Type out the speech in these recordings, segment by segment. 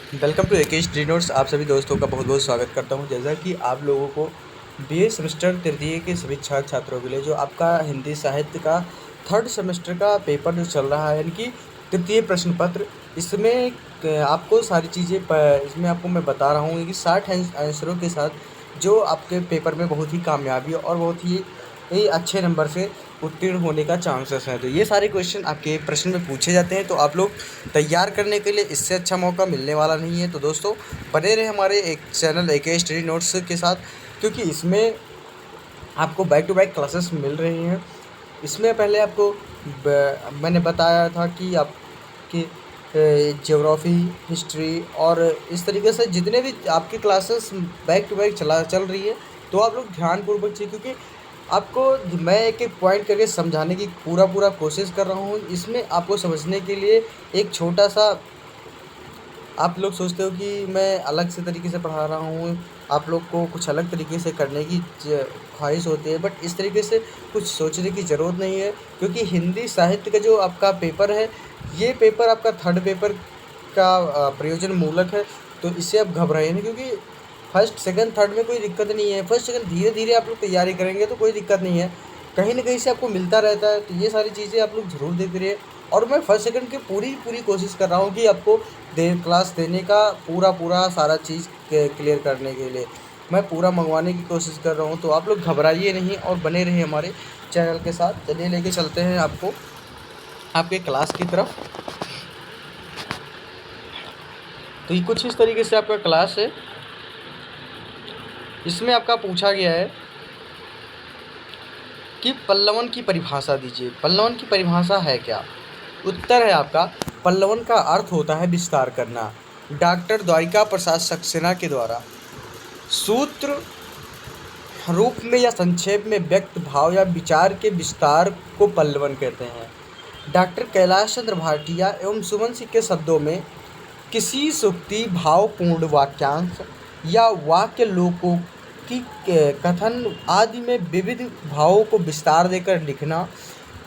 Welcome to Akesh D notes. आप सभी दोस्तों का बहुत बहुत स्वागत करता हूं। जैसा कि आप लोगों को बीए सेमेस्टर तृतीय के सभी छात्र छात्रों के लिए जो आपका हिंदी साहित्य का थर्ड सेमेस्टर का पेपर जो चल रहा है, यानी कि तृतीय प्रश्न पत्र, इसमें आपको सारी चीज़ें इसमें आपको मैं बता रहा हूँ कि 60 आंसरों के साथ जो आपके पेपर में बहुत ही कामयाबी और बहुत ही अच्छे नंबर से उत्तीर्ण होने का चांसेस है। तो ये सारे क्वेश्चन आपके प्रश्न में पूछे जाते हैं, तो आप लोग तैयार करने के लिए इससे अच्छा मौका मिलने वाला नहीं है। तो दोस्तों बने रहे हमारे एक चैनल एके स्टडी नोट्स के साथ, क्योंकि इसमें आपको बैक टू बैक क्लासेस मिल रही हैं। इसमें पहले आपको मैंने बताया था कि आपकी ज्योग्राफी, हिस्ट्री और इस तरीके से जितने भी आपकी क्लासेस बैक टू बैक चल रही है, तो आप लोग ध्यानपूर्वक चाहिए, क्योंकि आपको मैं एक एक पॉइंट करके समझाने की पूरा कोशिश कर रहा हूँ। इसमें आपको समझने के लिए एक छोटा सा, आप लोग सोचते हो कि मैं अलग से तरीके से पढ़ा रहा हूँ, आप लोग को कुछ अलग तरीके से करने की ख्वाहिश होती है, बट इस तरीके से कुछ सोचने की ज़रूरत नहीं है। क्योंकि हिंदी साहित्य का जो आपका पेपर है, ये पेपर आपका थर्ड पेपर का प्रयोजन मूलक है। तो इससे आप घबराइए नहीं, क्योंकि फर्स्ट सेकंड थर्ड में कोई दिक्कत नहीं है। फर्स्ट सेकंड धीरे धीरे आप लोग तैयारी करेंगे तो कोई दिक्कत नहीं है, कहीं ना कहीं से आपको मिलता रहता है। तो ये सारी चीज़ें आप लोग ज़रूर देखते रहिए। और मैं फर्स्ट सेकंड की पूरी कोशिश कर रहा हूँ कि आपको क्लास देने का पूरा सारा चीज़ क्लियर करने के लिए मैं पूरा मंगवाने की कोशिश कर रहा हूँ। तो आप लोग घबराइए नहीं और बने रहिए हमारे चैनल के साथ। चलिए लेके चलते हैं आपको आपके क्लास की तरफ। तो ये कुछ इस तरीके से आपका क्लास है। इसमें आपका पूछा गया है कि पल्लवन की परिभाषा दीजिए। पल्लवन की परिभाषा है क्या? उत्तर है आपका, पल्लवन का अर्थ होता है विस्तार करना। डॉक्टर द्वारिका प्रसाद सक्सेना के द्वारा सूत्र रूप में या संक्षेप में व्यक्त भाव या विचार के विस्तार को पल्लवन कहते हैं। डॉक्टर कैलाश चंद्र भाटिया एवं सुमन सिंह के शब्दों में किसी सूक्ति, भावपूर्ण वाक्यांश या वाक्य लोकों की कथन आदि में विविध भावों को विस्तार देकर लिखना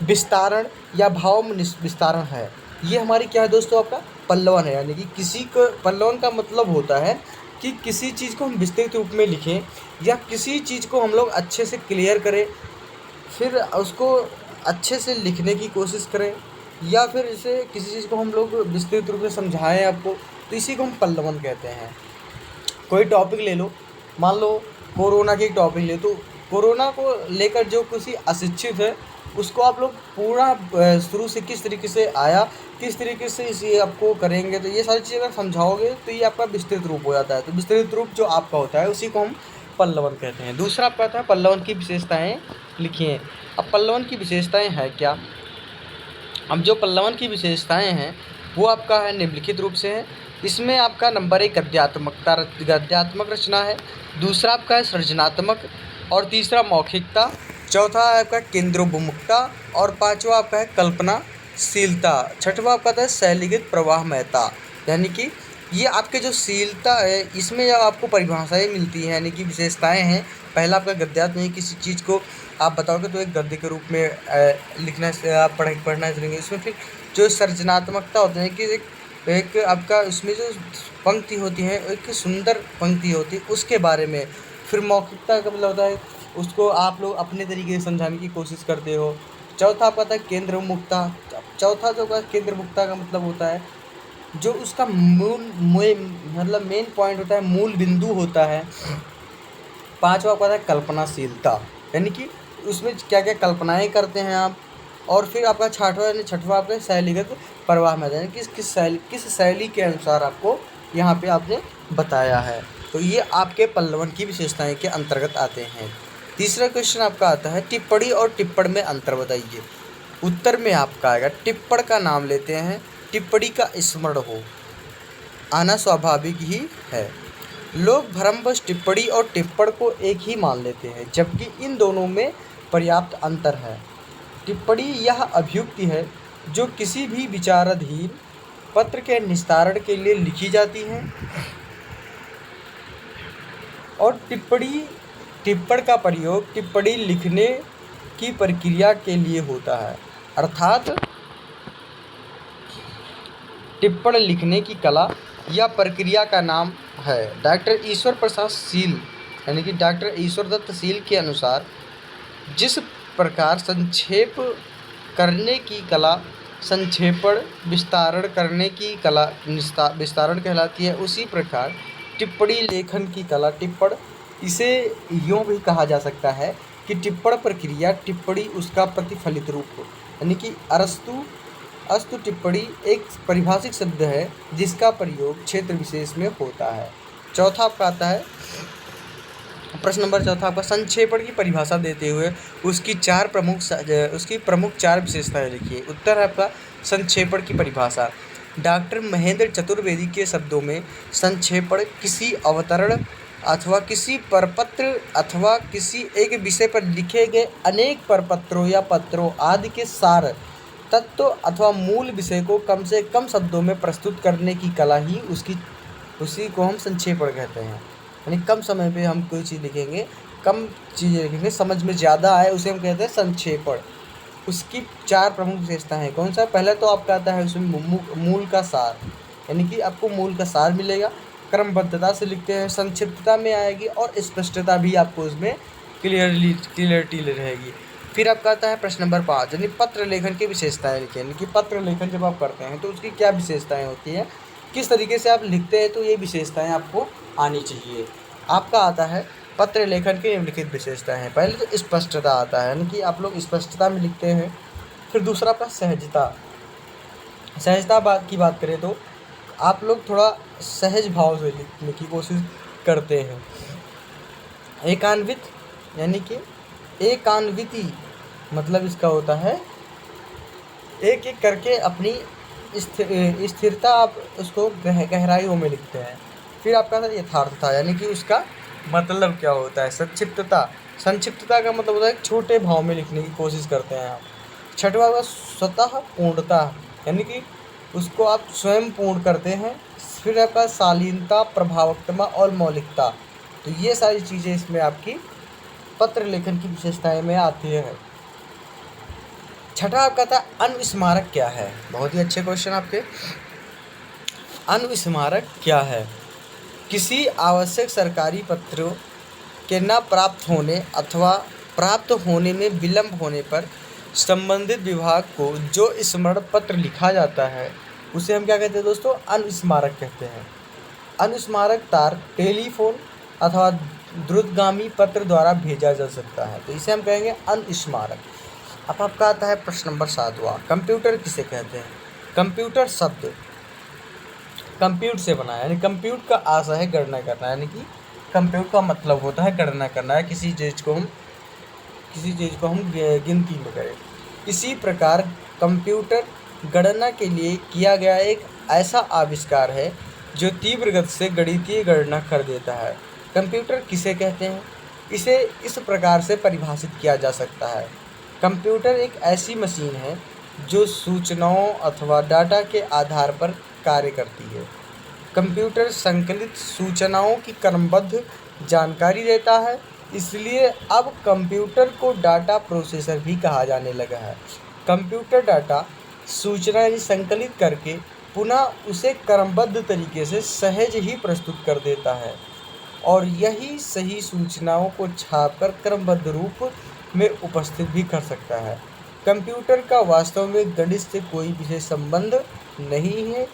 विस्तारण या भाव विस्तारण है। ये हमारी क्या है दोस्तों? आपका पल्लवन है। यानी कि किसी को पल्लवन का मतलब होता है कि किसी चीज़ को हम विस्तृत रूप में लिखें, या किसी चीज़ को हम लोग अच्छे से क्लियर करें, फिर उसको अच्छे से लिखने की कोशिश करें, या फिर इसे किसी चीज़ को हम लोग विस्तृत रूप से समझाएं आपको, तो इसी को हम पल्लवन कहते हैं। कोई टॉपिक ले लो, मान लो कोरोना की टॉपिक ले, तो कोरोना को लेकर जो किसी अशिक्षित है उसको आप लोग पूरा शुरू से किस तरीके से आया, किस तरीके से इसे आपको करेंगे, तो ये सारी चीज़ें अगर समझाओगे तो ये आपका विस्तृत रूप हो जाता है। तो विस्तृत रूप जो आपका होता है उसी को हम पल्लवन कहते हैं। दूसरा आपका था पल्लवन की विशेषताएं लिखिए। अब पल्लवन की विशेषताएं हैं क्या? अब जो पल्लवन की विशेषताएं हैं वो आपका है निम्नलिखित रूप से है। इसमें आपका नंबर 1 गद्यात्मक रचना है, दूसरा आपका है सृजनात्मक, और तीसरा मौखिकता, चौथा है आपका केंद्रोन्मुखता, और पांचवा आपका है कल्पनाशीलता, छठवा आपका है शैलीगत प्रवाहमयता। यानी कि ये आपके जो शीलता है, इसमें जब आपको परिभाषाएं मिलती हैं, यानी कि विशेषताएं हैं। पहला आपका गद्यात्मक, नहीं किसी चीज़ को आप बताओगे तो एक गद्य के रूप में लिखना आप पढ़ना चलेंगे। इसमें फिर जो सृजनात्मकता होती है कि एक आपका उसमें जो पंक्ति होती है, एक सुंदर पंक्ति होती है, उसके बारे में। फिर मौखिकता का मतलब होता है उसको आप लोग अपने तरीके से समझाने की कोशिश करते हो। चौथा आपका था केंद्रोन्मुखता। चौथा जो का केंद्रोन्मुखता का मतलब होता है जो उसका मतलब मेन पॉइंट होता है, मूल बिंदु होता है। पांचवा आपका था कल्पनाशीलता, यानी कि उसमें क्या क्या कल्पनाएं करते हैं आप। और फिर आपका छठवा आपका शैलीगत प्रवाह में, यानी कि किस शैली के अनुसार आपको यहाँ पे आपने बताया है। तो ये आपके पल्लवन की विशेषताएं के अंतर्गत आते हैं। तीसरा क्वेश्चन आपका आता है टिप्पणी और टिप्पण में अंतर बताइए। उत्तर में आपका आएगा टिप्पण का नाम लेते हैं, टिप्पणी का स्मरण हो आना स्वाभाविक ही है। लोग भ्रमवश टिप्पणी और टिप्पण को एक ही मान लेते हैं, जबकि इन दोनों में पर्याप्त अंतर है। टिप्पणी यह अभियुक्ति है जो किसी भी विचाराधीन पत्र के निस्तारण के लिए लिखी जाती है, और टिप्पण का प्रयोग टिप्पणी लिखने की प्रक्रिया के लिए होता है। अर्थात टिप्पण लिखने की कला यह प्रक्रिया का नाम है। डॉक्टर ईश्वर प्रसाद सील यानी कि डॉक्टर ईश्वर दत्त सील के अनुसार जिस प्रकार संक्षेप करने की कला संक्षेपण विस्तारण करने की कला विस्तारण कहलाती है, उसी प्रकार टिप्पणी लेखन की कला टिप्पण, इसे यूँ भी कहा जा सकता है कि टिप्पण प्रक्रिया टिप्पणी उसका प्रतिफलित रूप हो। यानी कि अस्तु टिप्पणी एक परिभाषिक शब्द है जिसका प्रयोग क्षेत्र विशेष में होता है। चौथा आपका आता है प्रश्न नंबर चौथा आपका संक्षेपण की परिभाषा देते हुए उसकी प्रमुख चार विशेषताएं लिखिए। उत्तर है आपका संक्षेपण की परिभाषा। डॉक्टर महेंद्र चतुर्वेदी के शब्दों में संक्षेपण किसी अवतरण अथवा किसी परपत्र अथवा किसी एक विषय पर लिखे गए अनेक परपत्रों या पत्रों आदि के सार तत्व अथवा मूल विषय को कम से कम शब्दों में प्रस्तुत करने की कला ही उसी को हम संक्षेपण कहते हैं। यानी कम समय पे हम कोई चीज़ लिखेंगे, कम चीज़ें लिखेंगे, समझ में ज़्यादा आए, उसे हम कहते हैं संक्षेपण। उसकी चार प्रमुख विशेषताएं हैं। कौन सा? पहले तो आपका आता है उसमें मूल का सार, यानी कि आपको मूल का सार मिलेगा, क्रमबद्धता से लिखते हैं, संक्षिप्तता में आएगी और स्पष्टता भी आपको उसमें क्लियरिटी रहेगी। फिर आपका आता है प्रश्न नंबर 5 यानी पत्र लेखन की विशेषताएं लिखें। यानी कि पत्र लेखन जब आप करते हैं तो उसकी क्या विशेषताएं होती हैं, किस तरीके से आप लिखते हैं, तो ये विशेषताएं आपको आनी चाहिए। आपका आता है पत्र लेखन की निम्नलिखित विशेषताएं हैं। पहले तो स्पष्टता आता है, यानी कि आप लोग स्पष्टता में लिखते हैं। फिर दूसरा आपका सहजता की बात करें तो आप लोग थोड़ा सहज भाव से लिखने की कोशिश करते हैं। एकान्वित यानी कि एकान्विति मतलब इसका होता है एक एक करके अपनी स्थिरता, आप उसको गहराइयों में लिखते हैं। फिर आपका यथार्थता यानी कि उसका मतलब क्या होता है। संक्षिप्तता का मतलब होता है छोटे भाव में लिखने की कोशिश करते हैं आप। छठवा होगा स्वतः पूर्णता यानी कि उसको आप स्वयं पूर्ण करते हैं। फिर आपका शालीनता, प्रभावक्तमा और मौलिकता, तो ये सारी चीज़ें इसमें आपकी पत्र लेखन की विशेषताएं में आती है। छठा आपका था अनुस्मारक क्या है। बहुत ही अच्छे क्वेश्चन आपके। अनुस्मारक क्या है? किसी आवश्यक सरकारी पत्रों के न प्राप्त होने अथवा प्राप्त होने में विलंब होने पर संबंधित विभाग को जो स्मरण पत्र लिखा जाता है उसे हम क्या कहते हैं दोस्तों? अनुस्मारक कहते हैं। अनुस्मारक तार टेलीफोन अथवा द्रुतगामी पत्र द्वारा भेजा जा सकता है, तो इसे हम कहेंगे अनुस्मारक। अब आपका आता है प्रश्न नंबर 7वां, कंप्यूटर किसे कहते हैं? कंप्यूटर शब्द कंप्यूट से बना है, यानी कंप्यूट का आशा है गणना करना, यानी कि कंप्यूट का मतलब होता है गणना करना है, किसी चीज़ को हम गिनती में करें। इसी प्रकार कंप्यूटर गणना के लिए किया गया एक ऐसा आविष्कार है जो तीव्र गति से गणितीय गणना कर देता है। कंप्यूटर किसे कहते हैं? इसे इस प्रकार से परिभाषित किया जा सकता है। कंप्यूटर एक ऐसी मशीन है जो सूचनाओं अथवा डाटा के आधार पर कार्य करती है। कंप्यूटर संकलित सूचनाओं की क्रमबद्ध जानकारी देता है, इसलिए अब कंप्यूटर को डाटा प्रोसेसर भी कहा जाने लगा है। कंप्यूटर डाटा सूचना संकलित करके पुनः उसे क्रमबद्ध तरीके से सहज ही प्रस्तुत कर देता है और यही सही सूचनाओं को छापकर क्रमबद्ध रूप में उपस्थित भी कर सकता है। कंप्यूटर का वास्तव में गणित से कोई विशेष संबंध नहीं है,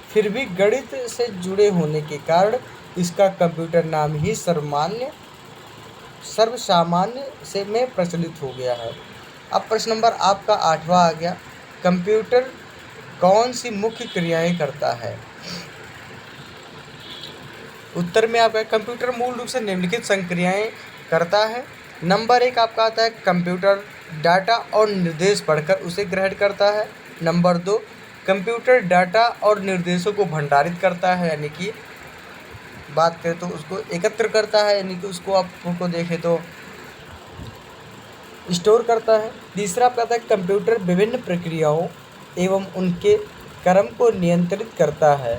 फिर भी गणित से जुड़े होने के कारण इसका कंप्यूटर नाम ही सर्वसामान्य से में प्रचलित हो गया है। अब प्रश्न नंबर आपका 8वां आ गया, कंप्यूटर कौन सी मुख्य क्रियाएं करता है? उत्तर में आपका कंप्यूटर मूल रूप से निम्नलिखित संक्रियाएं करता है। नंबर 1 आपका आता है कंप्यूटर डाटा और निर्देश पढ़कर उसे ग्रहण करता है। नंबर 2 कंप्यूटर डाटा और निर्देशों को भंडारित करता है, यानी कि बात करें तो उसको एकत्र करता है, यानी कि उसको आपको देखें तो स्टोर करता है। तीसरा आपका आता है कंप्यूटर विभिन्न प्रक्रियाओं एवं उनके क्रम को नियंत्रित करता है,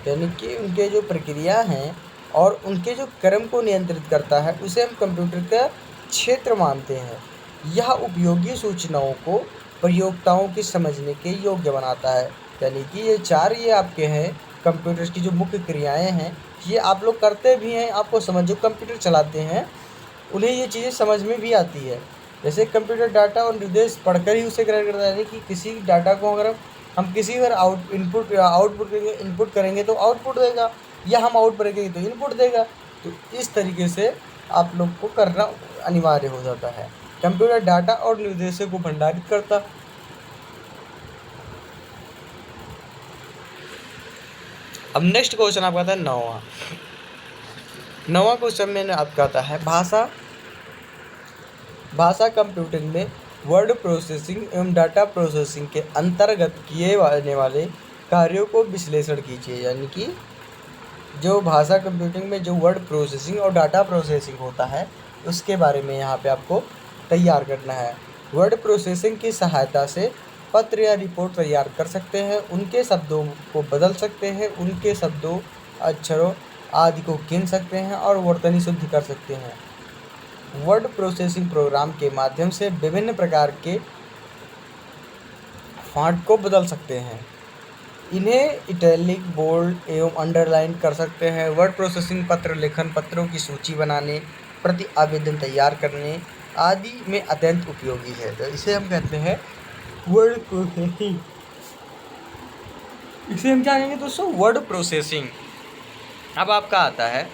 यानी कि उनके जो प्रक्रिया हैं और उनके जो क्रम को नियंत्रित करता है उसे हम कंप्यूटर का क्षेत्र मानते हैं। यह उपयोगी सूचनाओं को प्रयोक्ताओं की समझने के योग्य बनाता है, यानी कि ये आपके हैं कंप्यूटर की जो मुख्य क्रियाएं हैं ये आप लोग करते भी हैं, आपको समझ, जो कंप्यूटर चलाते हैं उन्हें ये चीज़ें समझ में भी आती है। जैसे कंप्यूटर डाटा और निर्देश पढ़कर ही उसे ग्रहण करता है, यानी कि किसी डाटा को अगर हम किसी पर आउटपुट करेंगे, इनपुट करेंगे तो आउटपुट देगा, या हम आउटपुट करेंगे तो इनपुट देगा। तो इस तरीके से आप लोग को करना अनिवार्य हो जाता है। कंप्यूटर डाटा और निर्देशों को भंडारित करता। अब नेक्स्ट क्वेश्चन आपका आता है नौवां क्वेश्चन में आपका आता है भाषा कंप्यूटिंग में वर्ड प्रोसेसिंग एवं डाटा प्रोसेसिंग के अंतर्गत किए जाने वाले कार्यों को विश्लेषण कीजिए। यानी कि जो भाषा कंप्यूटिंग में जो वर्ड प्रोसेसिंग और डाटा प्रोसेसिंग होता है उसके बारे में यहाँ पे आपको तैयार करना है। वर्ड प्रोसेसिंग की सहायता से पत्र या रिपोर्ट तैयार कर सकते हैं, उनके शब्दों को बदल सकते हैं, उनके शब्दों, अक्षरों आदि को गिन सकते हैं और वर्तनी शुद्ध कर सकते हैं। वर्ड प्रोसेसिंग प्रोग्राम के माध्यम से विभिन्न प्रकार के फॉन्ट को बदल सकते हैं, इन्हें इटैलिक, बोल्ड एवं अंडरलाइन कर सकते हैं। वर्ड प्रोसेसिंग पत्र लेखन, पत्रों की सूची बनाने, प्रति आवेदन तैयार करने आदि में अत्यंत उपयोगी है। तो इसे हम कहते हैं वर्ड प्रोसेसिंग। इसे हम क्या कहेंगे दोस्तों? Word processing. अब आपका आता है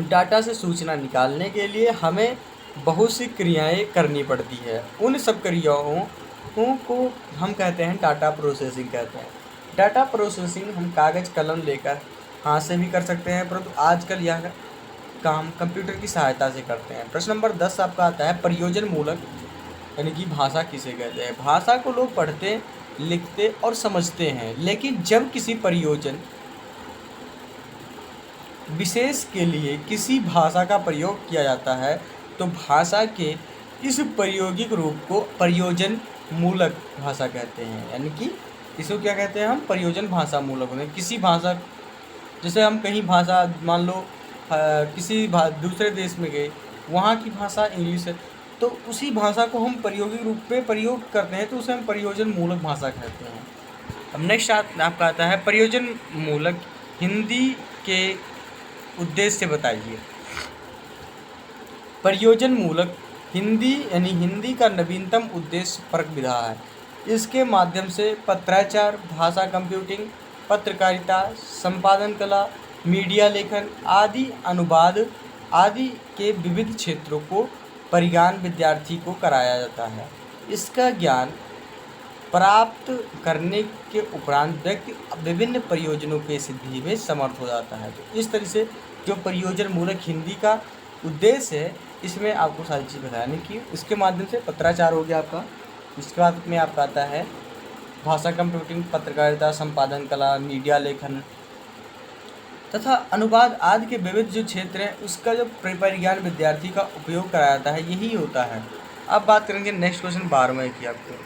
डाटा से सूचना निकालने के लिए हमें बहुत सी क्रियाएं करनी पड़ती है। उन सब क्रियाओं को हम कहते हैं डाटा प्रोसेसिंग कहते हैं। डाटा प्रोसेसिंग हम कागज़ कलम लेकर हाथ से भी कर सकते हैं, परंतु आजकल यह काम कंप्यूटर की सहायता से करते हैं। प्रश्न नंबर 10 आपका आता है प्रयोजन मूलक यानी कि भाषा किसे कहते हैं? भाषा को लोग पढ़ते, लिखते और समझते हैं, लेकिन जब किसी प्रयोजन विशेष के लिए किसी भाषा का प्रयोग किया जाता है तो भाषा के इस प्रायोगिक रूप को प्रयोजन मूलक भाषा कहते हैं। यानी कि इसको क्या कहते हैं हम? प्रयोजन भाषा मूलक होते हैं। किसी भाषा, जैसे हम कहीं भाषा मान लो किसी दूसरे देश में गए, वहाँ की भाषा इंग्लिश है, तो उसी भाषा को हम प्रायोगिक रूप में प्रयोग करते हैं तो उसे हम प्रयोजन मूलक भाषा कहते हैं। अब नेक्स्ट आपका आता है प्रयोजन मूलक हिंदी के उद्देश्य से बताइए। प्रयोजन मूलक हिंदी यानी हिंदी का नवीनतम उद्देश्य परक विधा है। इसके माध्यम से पत्राचार, भाषा कंप्यूटिंग, पत्रकारिता, संपादन कला, मीडिया लेखन आदि, अनुवाद आदि के विविध क्षेत्रों को परिज्ञान विद्यार्थी को कराया जाता है। इसका ज्ञान प्राप्त करने के उपरांत व्यक्ति विभिन्न प्रयोजनों के सिद्धि में समर्थ हो जाता है। तो इस तरह से जो प्रयोजन मूलक हिंदी का उद्देश्य है इसमें आपको सारी चीज़ बताने की, इसके माध्यम से पत्राचार हो गया आपका। इसके बाद में आपका आता है भाषा कंप्यूटिंग, पत्रकारिता, संपादन कला, मीडिया लेखन तथा अनुवाद आदि के विविध जो क्षेत्र हैं उसका जो परिज्ञान विद्यार्थी का उपयोग कराया जाता है यही होता है। अब बात करेंगे नेक्स्ट क्वेश्चन 12वें की आपको।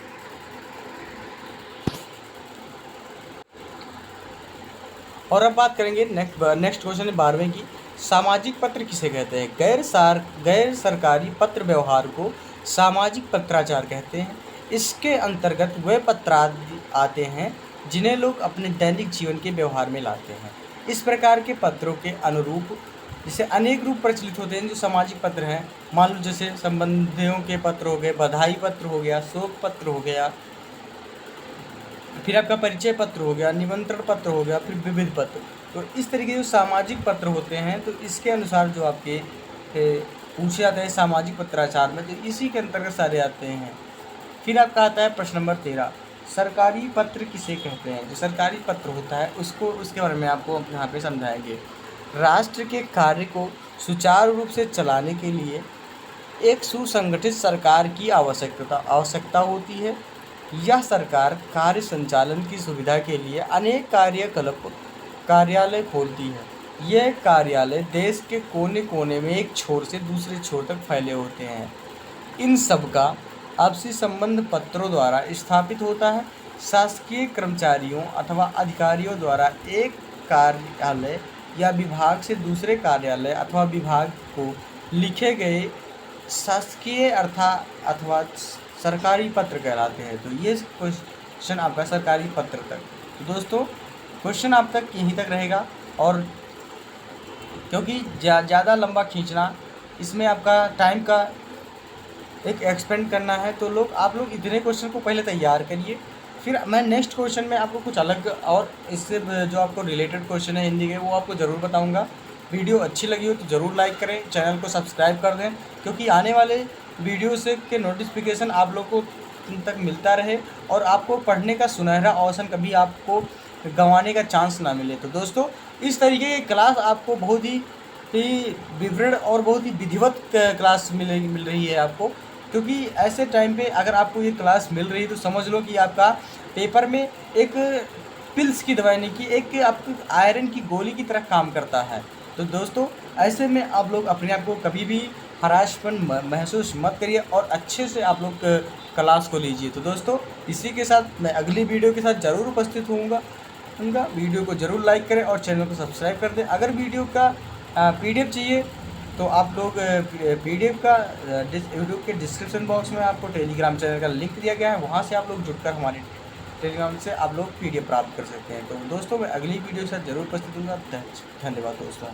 और अब बात करेंगे नेक्स्ट क्वेश्चन 12वें की, सामाजिक पत्र किसे कहते हैं? गैर सरकारी पत्र व्यवहार को सामाजिक पत्राचार कहते हैं। इसके अंतर्गत वे पत्र आते हैं जिन्हें लोग अपने दैनिक जीवन के व्यवहार में लाते हैं। इस प्रकार के पत्रों के अनुरूप जैसे अनेक रूप प्रचलित होते हैं जो सामाजिक पत्र हैं। मान लो जैसे संबंधियों के पत्र हो गए, बधाई पत्र हो गया, शोक पत्र हो गया, फिर आपका परिचय पत्र हो गया, निमंत्रण पत्र हो गया, फिर विविध पत्र। तो इस तरीके जो सामाजिक पत्र होते हैं तो इसके अनुसार जो आपके पूछे जाते हैं सामाजिक पत्राचार में, तो इसी के अंतर्गत सारे आते हैं। फिर आपका आता है प्रश्न नंबर 13, सरकारी पत्र किसे कहते हैं? जो सरकारी पत्र होता है उसके बारे में आपको यहाँ पे समझाएंगे। राष्ट्र के कार्य को सुचारू रूप से चलाने के लिए एक सुसंगठित सरकार की आवश्यकता होती है। यह सरकार कार्य संचालन की सुविधा के लिए अनेक कार्यालय खोलती है। यह कार्यालय देश के कोने कोने में एक छोर से दूसरे छोर तक फैले होते हैं। इन सब का आपसी संबंध पत्रों द्वारा स्थापित होता है। शासकीय कर्मचारियों अथवा अधिकारियों द्वारा एक कार्यालय या विभाग से दूसरे कार्यालय अथवा विभाग को लिखे गए शासकीय अथवा सरकारी पत्र कहलाते हैं। तो ये कुछ क्वेश्चन आपका सरकारी पत्र तक। तो दोस्तों क्वेश्चन आप तक यहीं तक रहेगा, और क्योंकि ज़्यादा लंबा खींचना, इसमें आपका टाइम का एक एक्सपेंड करना है, तो आप लोग इतने क्वेश्चन को पहले तैयार करिए, फिर मैं नेक्स्ट क्वेश्चन में आपको कुछ अलग और इससे जो आपको रिलेटेड क्वेश्चन है हिंदी के, वो आपको ज़रूर बताऊंगा। वीडियो अच्छी लगी हो तो ज़रूर लाइक करें, चैनल को सब्सक्राइब कर दें, क्योंकि आने वाले वीडियो से के नोटिफिकेशन आप लोग को तक मिलता रहे और आपको पढ़ने का सुनहरा अवसर कभी आपको गंवाने का चांस ना मिले। तो दोस्तों इस तरीके की क्लास आपको बहुत ही विवरण और बहुत ही विधिवत क्लास मिल रही है आपको, क्योंकि ऐसे टाइम पे अगर आपको ये क्लास मिल रही है तो समझ लो कि आपका पेपर में एक पिल्स की दवाई नहीं की, एक आपको आयरन की गोली की तरह काम करता है। तो दोस्तों ऐसे में आप लोग अपने आप को कभी भी हरासपन महसूस मत करिए और अच्छे से आप लोग क्लास को लीजिए। तो दोस्तों इसी के साथ मैं अगली वीडियो के साथ ज़रूर उपस्थित होऊंगा। वीडियो को ज़रूर लाइक करें और चैनल को सब्सक्राइब कर दें। अगर वीडियो का PDF चाहिए तो आप लोग PDF का वीडियो के डिस्क्रिप्शन बॉक्स में आपको टेलीग्राम चैनल का लिंक दिया गया है, वहाँ से आप लोग जुड़कर हमारे टेलीग्राम से आप लोग PDF प्राप्त कर सकते हैं। तो दोस्तों मैं अगली वीडियो के साथ ज़रूर उपस्थित हूँगा। धन्यवाद दोस्तों।